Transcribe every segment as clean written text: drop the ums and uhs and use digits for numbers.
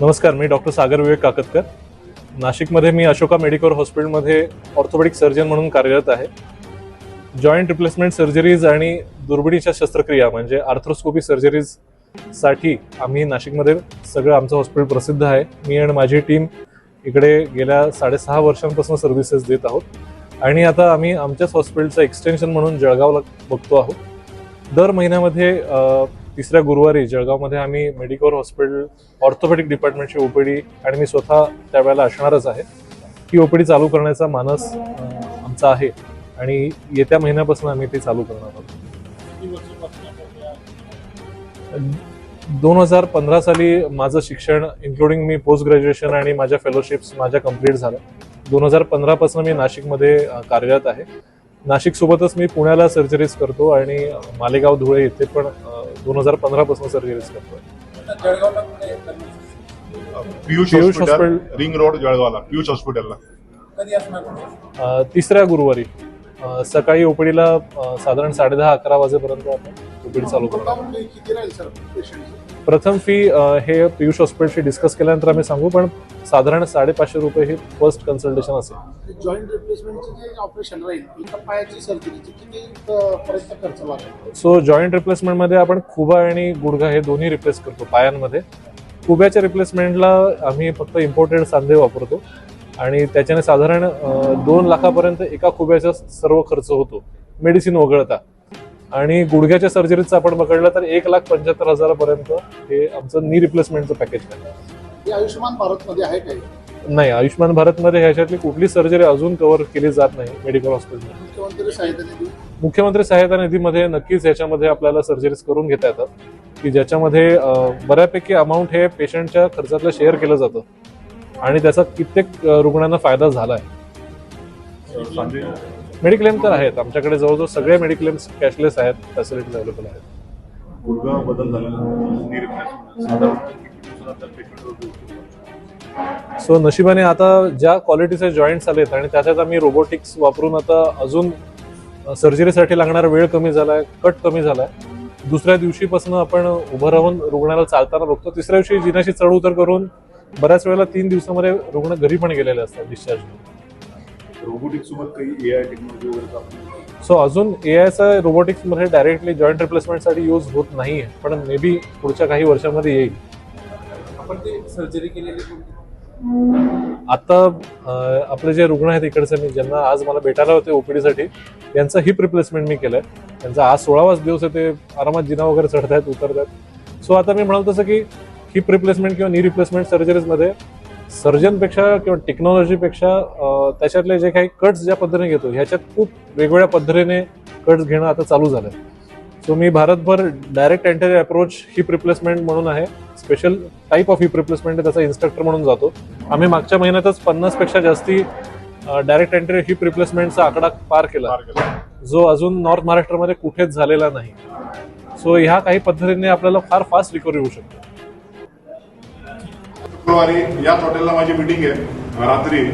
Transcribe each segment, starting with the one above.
नमस्कार, मी डॉक्टर सागर विवेक काकतकर. नाशिकमध्ये मी अशोका मेडिकल हॉस्पिटलमध्ये ऑर्थोपेडिक सर्जन म्हणून कार्यरत आहे. जॉईंट रिप्लेसमेंट सर्जरीज आणि दुर्बिणीच्या शस्त्रक्रिया म्हणजे आर्थ्रोस्कोपी सर्जरीजसाठी आम्ही नाशिकमध्ये सगळं आमचं हॉस्पिटल प्रसिद्ध आहे. मी आणि माझी टीम इकडे गेल्या 6.5 वर्षांपासून सर्व्हिसेस देत आहोत आणि आता आम्ही आमच्याच हॉस्पिटलचं एक्सटेन्शन म्हणून जळगावला बघतो आहोत. दर महिन्यामध्ये तिसऱ्या गुरुवारी जळगावमध्ये आम्ही मेडिकल हॉस्पिटल ऑर्थोपेडिक डिपार्टमेंटची ओपीडी आणि मी स्वतः त्यावेळेला असणारच आहे. ही ओपीडी चालू करण्याचा मानस आमचा आहे आणि येत्या महिन्यापासून आम्ही ते चालू करणार आहोत. 2015 साली माझं शिक्षण इन्क्लुडिंग मी पोस्ट ग्रॅज्युएशन आणि माझ्या फेलोशिप्स माझ्या कंप्लीट झाल्या. 2015 पासून मी नाशिकमध्ये कार्यरत आहे. नाशिक सोबतच मी पुण्याला सर्जरीज करतो आणि मालेगाव धुळे इथे पण 2015 पासून सर्जरीज करतो. पियुष हॉस्पिटल रिंग रोड जळगावला. पियुष हॉस्पिटलला तिसऱ्या गुरुवारी सकाळी ओपीडीला साधारण 10:30-11 वाजेपर्यंत आपण ओपीडी चालू करतो. प्रथम फी हे पियुष हॉस्पिटलशी डिस्कस केल्यानंतर आम्ही सांगू, पण साधारण 550 रुपये ही फर्स्ट कन्सल्टेशन असेल. जॉईंट रिप्लेसमेंटचे जे ऑपरेशन राहील एका पायाची सर्जरीची किती पर्यंत खर्च लागेल? सो जॉईंट रिप्लेसमेंटमध्ये आपण खुबा आणि गुडघा हे दोन्ही रिप्लेस करतो पायांमध्ये. खुब्याच्या रिप्लेसमेंटला आम्ही फक्त इम्पोर्टेड सांधे वापरतो आणि त्याच्याने साधारण 2 लाखापर्यंत एका खुब्याचा सर्व खर्च होतो मेडिसिन वगळता. आणि गुडघ्याच्या सर्जरीचं आपण पकडलं तर 1,75,000 हे आमचं नी रिप्लेसमेंटचं पॅकेज आहे. हे आयुष्यमान भारतमध्ये आहे काही? नाही, आयुष्यमान भारतमध्ये ह्याच्यातली कुठली सर्जरी अजून कव्हर केली जात नाही मेडिकल हॉस्पिटलमध्ये. मुख्यमंत्री सहायता निधी? मुख्यमंत्री सहायता निधीमध्ये नक्कीच ह्याच्यामध्ये आपल्याला सर्जरीज करून घेता येतात की ज्याच्यामध्ये बऱ्यापैकी अमाऊंट हे पेशंटच्या खर्चातलं शेअर केलं जातं आणि त्याचा कित्येक रुग्णांना फायदा झाला आहे. मेडिक्लेम तर आहेत आमच्याकडे, जवळजवळ सगळे मेडिक्लेम्स कॅशलेस आहेत, फॅसिलिटीज अवेलेबल आहेत. सो नशिबाने आता ज्या क्वालिटीचे जॉईंट्स आलेत आणि त्याच्यात आम्ही रोबोटिक्स वापरून आता अजून सर्जरीसाठी लागणारा वेळ कमी झालाय, कट कमी झालाय. दुसऱ्या दिवशीपासून आपण उभं राहून रुग्णाला चालताना बघतो. तिसऱ्या दिवशी जिनाशी चढ उतर करून बऱ्याच वेळेला 3 दिवसामध्ये रुग्ण घरी पण गेलेले असतात डिस्चार्ज. रोबोटिक्स सोबत काही एआय टेक्नॉलॉजी वगैरे? सो अजून एआयचा रोबोटिक्समध्ये डायरेक्टली जॉईंट रिप्लेसमेंटसाठी यूज होत नाहीये, पण मे बी पुढच्या काही वर्षांमध्ये येईल. आपण ते सर्जरी केलेली आता आपले जे रुग्ण आहेत इकडचे, मी ज्यांना आज मला भेटायला होते ओपीडीसाठी, त्यांचं हिप रिप्लेसमेंट मी केलंय. त्यांचा आज 16वाच दिवस आहे. ते आरामात जिना वगैरे चढत आहेत, उतरत आहेत. सो आता मी म्हणाल तसं की हिप रिप्लेसमेंट किंवा नी रिप्लेसमेंट सर्जरीजमध्ये सर्जनपेक्षा किंवा टेक्नॉलॉजीपेक्षा त्याच्यातले जे काही कट्स ज्या पद्धतीने घेतो ह्याच्यात खूप वेगवेगळ्या पद्धतीने कट्स घेणं आता चालू झालंय. सो मी भारतभर direct entry approach heap replacement म्हणून आहे, special type of heap replacement आहे, त्याचा इन्स्ट्रक्टर म्हणून जातो. आम्ही मागच्या महिन्यातच 50पेक्षा जास्ती डायरेक्ट एंट्री हिप रिप्लेसमेंटचा आकडा पार केला, जो अजून नॉर्थ महाराष्ट्रामध्ये कुठेच झालेला नाही. सो ह्या काही पद्धतीने आपल्याला फार फास्ट रिकव्हरी होऊ शकते. शुक्रवारी याच हॉटेलला माझी मीटिंग आहे रात्री.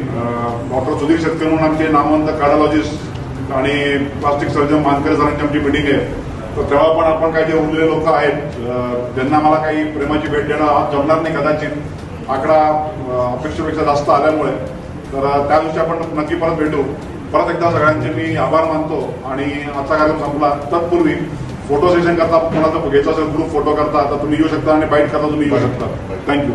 डॉक्टर सुधीर शेतकर म्हणून आमचे नामवंत कार्डिओलॉजिस्ट आणि प्लास्टिक सर्जन मानकर सरांची आमची मीटिंग आहे. तर तेव्हा पण आपण काही जे उरलेले लोक आहेत ज्यांना मला काही प्रेमाची भेट देणं जमणार नाही कदाचित, आकडा अपेक्षेपेक्षा जास्त आल्यामुळे, तर त्या दिवशी आपण नक्की परत भेटू. परत एकदा सगळ्यांचे मी आभार मानतो आणि आजचा कार्यक्रम संपला. तत्पूर्वी फोटो सेशन करता कोणाचा घ्यायचा असेल, ग्रुप फोटो करता तर तुम्ही येऊ शकता आणि बाईट करता तुम्ही येऊ शकता. थँक्यू.